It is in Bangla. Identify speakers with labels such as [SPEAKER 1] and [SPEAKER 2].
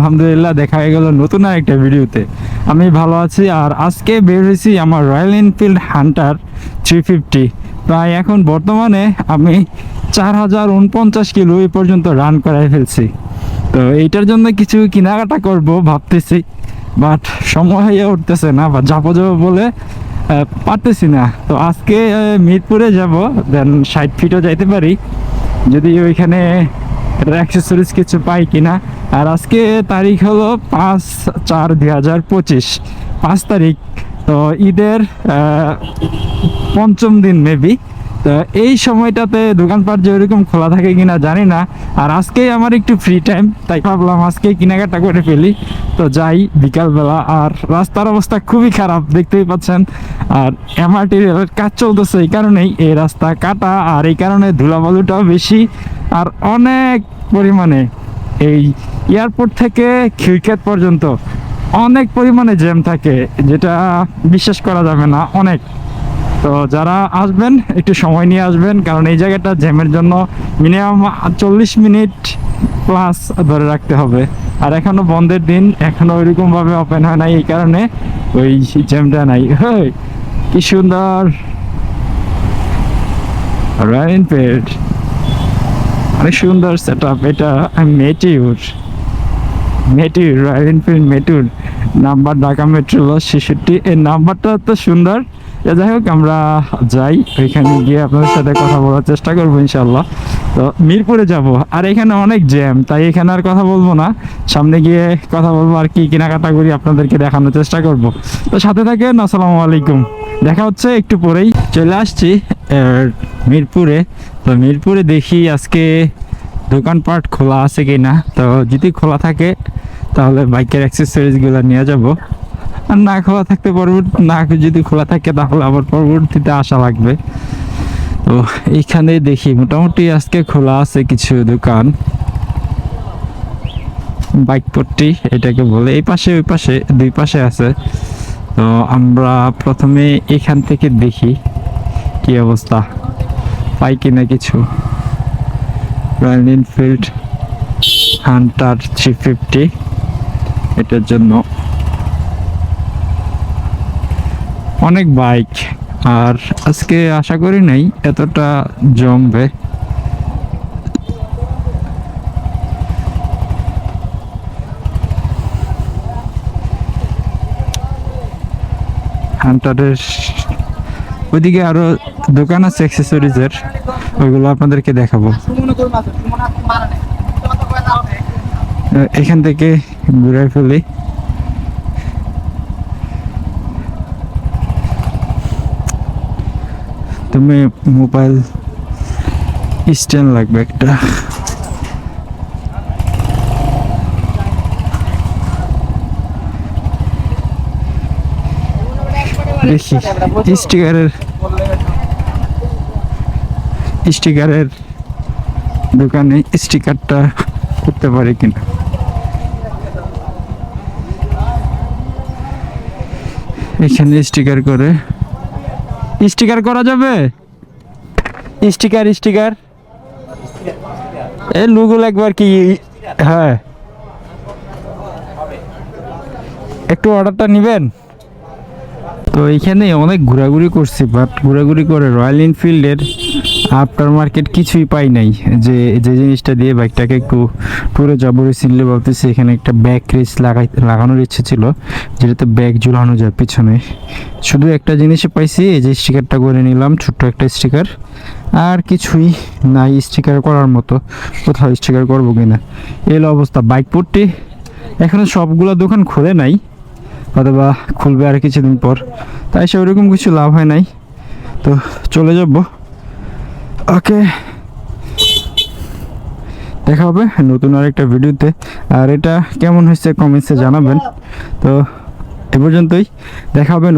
[SPEAKER 1] আলহামদুলিল্লাহ দেখা হয়ে গেল নতুন একটা ভিডিওতে। আমি ভালো আছি। আর আজকে বের হয়েছি আমার রয়্যাল এনফিল্ড হান্টার 350। প্রায় এখন বর্তমানে আমি 4049 কিলো এই পর্যন্ত রান করাই ফেলছি। তো এইটার জন্য কিছু কেনাকাটা করব ভাবতেছি, বাট সময় হয়ে উঠতেছে না বা যাবো বলে পারতেছি না। তো আজকে মিরপুরে যাব, দেন 60 ফিটও যাইতে পারি যদি ওইখানে অ্যাক্সেসরিজ কিছু পাই কিনা। আর আজকে তারিখ হলো 5/4/2025, 5 তারিখ। তো ঈদের পঞ্চম দিন মেবি। তো এই সময়টাতে দোকানপাট যে ওরকম খোলা থাকে কিনা জানি না। আর আজকেই আমার একটু ফ্রি টাইম, তাই ভাবলাম আজকেই কেনাকাটা করে ফেলি। তো যাই বিকালবেলা। আর রাস্তার অবস্থা খুবই খারাপ, দেখতেই পাচ্ছেন। আর এমআরটি রেলের কাজ চলতেছে, এই কারণেই এই রাস্তা কাটা, আর এই কারণে ধুলাবালুটাও বেশি। আর অনেক পরিমাণে এই এয়ারপোর্ট থেকে খিলক্ষেত পর্যন্ত অনেক পরিমাণে জ্যাম থাকে, যেটা বিশ্বাস করা যাবে না, অনেক। তো যারা আসবেন একটু সময় নিয়ে আসবেন, কারণ এই জায়গাটা জ্যামের জন্য মিনিমাম 40 মিনিট প্লাস ধরে রাখতে হবে। আর এখনো বন্ধের দিন, এখনো ওইরকমভাবে ওপেন হয় নাই, এই কারণে ওই জ্যামটা নাই। হ্যাঁ, কি সুন্দর রয়্যাল এনফিল্ড, অনেক সুন্দর সেট আপ। এটা Meteor Royal Enfield Meteor, number Dhaka metro 66। এই নাম্বারটা তো সুন্দর। যাই হোক, আমরা যাই, ওইখানে গিয়ে আপনাদের সাথে কথা বলার চেষ্টা করবো ইনশাল্লাহ। তো মিরপুরে যাব, আর এখানে অনেক জ্যাম, তাই এখানে আর কথা বলবো না, সামনে গিয়ে কথা বলবো। আর কি কেনাকাটা করি আপনাদেরকে দেখানোর চেষ্টা করব। তো সাথে থাকেন। আসসালামু আলাইকুম, দেখা হচ্ছে একটু পরেই। চলে আসছি মিরপুরে। তো মিরপুরে দেখি আজকে দোকানপাট খোলা আছে কি না। তো যদি খোলা থাকে তাহলে বাইকের অ্যাক্সেসরিজগুলো নিয়ে যাব। আর না খোলা থাকতে যদি খোলা থাকে তাহলে আবার পরবর্তীতে আসা লাগবে। তো এইখানে দেখি মোটামুটি আজকে খোলা আছে কিছু দোকান, বাইক পট্টি এটাকে বলে। এই পাশে ওই পাশে দুই পাশে আছে। তো আমরা প্রথমে এখান থেকে দেখি কি অবস্থা, পাই কিনা কিছু। রয়্যাল এনফিল্ড হান্টার 350, এটার জন্য অনেক বাইক। আর আজকে আশা করি নাই এতটা জমবে। হান্টারের ওইদিকে আরো দোকান আছে অ্যাক্সেসরিজের, ওইগুলো আপনাদেরকে দেখাবো। এখান থেকে ঘুরে ফেলি। তুমি মোবাইল স্ট্যান্ড লাগবে একটা। দেখি স্টিকারের দোকানে স্টিকারটা করতে পারি কিনা। এখানে স্টিকার করা যাবে। স্টিকার এই লোগো লাগবে কি। হ্যাঁ, একটু অর্ডারটা নেবেন। তো এইখানে অনেক ঘোরাঘুরি করছি, বাট ঘোরাঘুরি করে রয়্যাল এনফিল্ডের আফটার মার্কেট কিছুই পাই নাই। যে জিনিসটা দিয়ে বাইকটাকে একটু ট্যুরে যাবো রিসেন্টলি ভাবতেছি। এখানে একটা ব্যাক রেস লাগানোর ইচ্ছে ছিল, যেটাতে ব্যাগ ঝুলানো যায় পিছনে। শুধু একটা জিনিসই পাইছি, এই যে স্টিকারটা করে নিলাম, ছোট্ট একটা স্টিকার। আর কিছুই নাই স্টিকার করার মতো, কোথাও স্টিকার করবো কিনা এই অবস্থা। বাইক পট্টি এখানে সবগুলো দোকান খুলে নাই, অথবা খুলবে আর কিছুদিন পর, তাই সে ওরকম কিছু লাভ হয় নাই। তো চলে যাব। ওকে, দেখা হবে নতুন আরেকটা ভিডিওতে। আর এটা কেমন হয়েছে কমেন্টসে জানাবেন। তো এ পর্যন্তই, দেখা হবে।